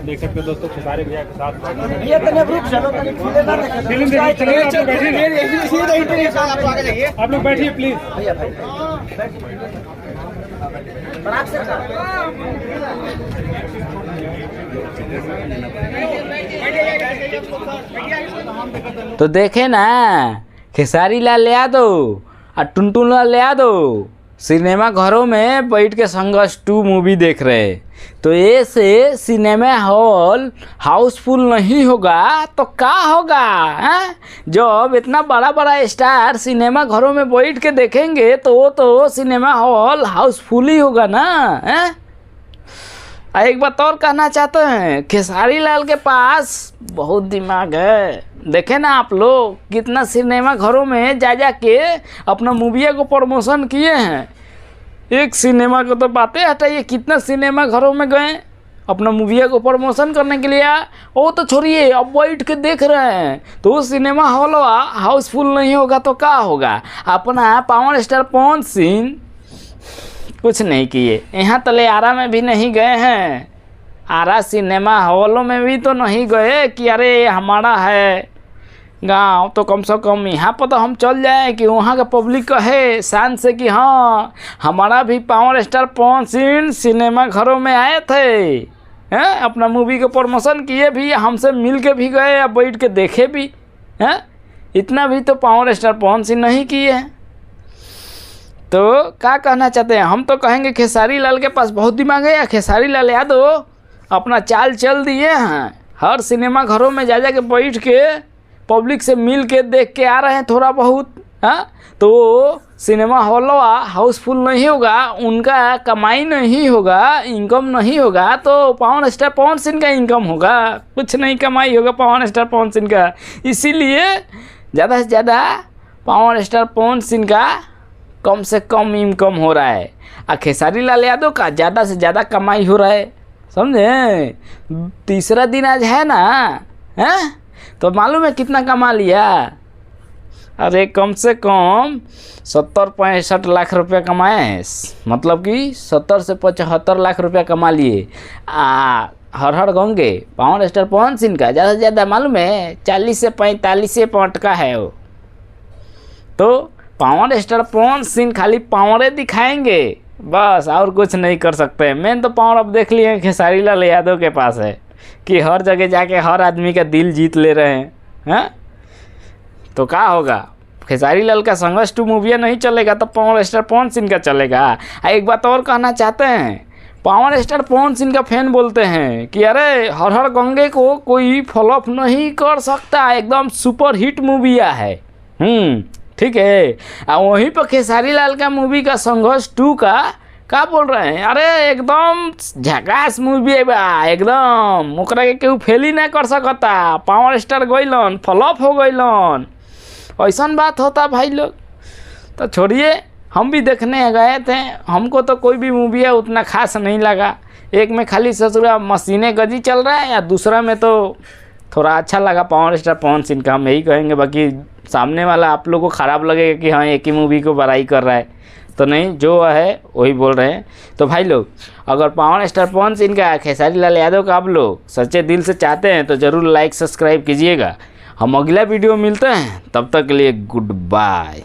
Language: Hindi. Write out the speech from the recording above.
देख सकते हो दोस्तों खेसारी भैया के साथ ये तने ग्रुप चलो तने खुले ना रखे फिल्म देखिए, चलिए आप लोग बैठिए, आप लोग बैठिए प्लीज। भैया भाई बराबर से तो देखे ना खेसारी लाल यादव और टुनटुन लाल यादव सिनेमा घरों में बैठ के संघर्ष 2 मूवी देख रहे हैं। तो ऐसे सिनेमा हॉल हाउसफुल नहीं होगा तो क्या होगा हैं? जब इतना बड़ा बड़ा स्टार सिनेमा घरों में बैठ के देखेंगे तो सिनेमा हॉल हाउसफुल ही होगा ना हैं? एक बात और कहना चाहते हैं, खेसारी लाल के पास बहुत दिमाग है। देखे ना आप लोग कितना सिनेमा घरों में जा के अपना मूविया को प्रमोशन किए हैं। एक सिनेमा को तो बातें हटाइए, कितना सिनेमा घरों में गए अपना मूविया को प्रमोशन करने के लिए। वो तो छोड़िए, अब बैठ के देख रहे हैं तो सिनेमा हॉल हाउसफुल नहीं होगा तो क्या होगा। अपना पावर स्टार पवन सिंह कुछ नहीं किए, यहाँ तले आरा में भी नहीं गए हैं, आरा सिनेमा हॉलों में भी तो नहीं गए कि अरे हमारा है गांव, तो कम से कम यहाँ पर तो हम चल जाएं कि वहाँ का पब्लिक कहे शान से कि हाँ हमारा भी power star Pawan Singh cinema घरों में आए थे हैं, अपना मूवी का प्रमोशन किए भी, हमसे मिल के भी गए या बैठ के देखे भी हैं। इतना भी तो पावर स्टार पवन सिंह नहीं किए हैं। तो क्या कहना चाहते हैं हम? तो कहेंगे खेसारी लाल के पास बहुत दिमाग है, या खेसारी लाल यादव अपना चाल चल दिए हैं, हर सिनेमा घरों में जा के बैठ के पब्लिक से मिल के देख के आ रहे हैं थोड़ा बहुत। हाँ, तो सिनेमा हॉल हाउसफुल नहीं होगा, उनका कमाई नहीं होगा, इनकम नहीं होगा, तो पावर स्टार पवन सिंह का इनकम होगा, कुछ नहीं कमाई होगा पावर स्टार पवन सिंह का। इसीलिए ज़्यादा से ज़्यादा पावर स्टार पवन सिंह का कम से कम इनकम हो रहा है, और खेसारी लाल यादव का ज़्यादा से ज़्यादा कमाई हो रहा है। समझे? तीसरा दिन आज है ना, हैं? तो मालूम है कितना कमा लिया? अरे कम से कम 70-65 लाख रुपया कमाए हैं, मतलब कि 70 से 75 लाख रुपया कमा लिए। हर गंगे पावर स्टार पवन सिंह का ज़्यादा से ज़्यादा मालूम है 40 से 45 पॉइंट का है वो। तो पावर स्टार पवन सिंह खाली पावरे दिखाएंगे बस, और कुछ नहीं कर सकते। मेन तो पावर अब देख लिए खेसारी लाल यादव के पास है कि हर जगह जाके हर आदमी का दिल जीत ले रहे हैं। तो क्या होगा? खेसारी लाल का संघर्ष 2 मूवियाँ नहीं चलेगा तो पावर स्टार पवन सिंह का चलेगा। एक बात और कहना चाहते हैं, पावर स्टार पवन सिंह का फैन बोलते हैं कि अरे हर गंगे को कोई फ्लॉप नहीं कर सकता, एकदम सुपर हिट मूवियाँ है। ठीक है। वहीं पर खेसारी लाल का मूवी का संघर्ष 2 का क्या बोल रहे हैं, अरे एकदम झकास मूवी है बा, एकदम ओकरा के केहू फेल ही नहीं कर सकता, पावर स्टार गइलन फ्लॉप हो गइलन, ऐसा बात होता भाई लोग। तो छोड़िए, हम भी देखने गए थे, हमको तो कोई भी मूवी है उतना खास नहीं लगा। एक में खाली ससुरा मशीने गजी चल रहा है, या दूसरा में तो थोड़ा अच्छा लगा पावर स्टार पवन सिंह का। हम यही कहेंगे, बाकी सामने वाला आप लोगों को ख़राब लगेगा कि हाँ एक ही मूवी को बड़ाई कर रहा है, तो नहीं, जो है वही बोल रहे हैं। तो भाई लोग, अगर पावर स्टार पवन सिंह का, खेसारी लाल यादव का आप लोग सच्चे दिल से चाहते हैं तो ज़रूर लाइक सब्सक्राइब कीजिएगा। हम अगला वीडियो मिलते हैं, तब तक के लिए गुड बाय।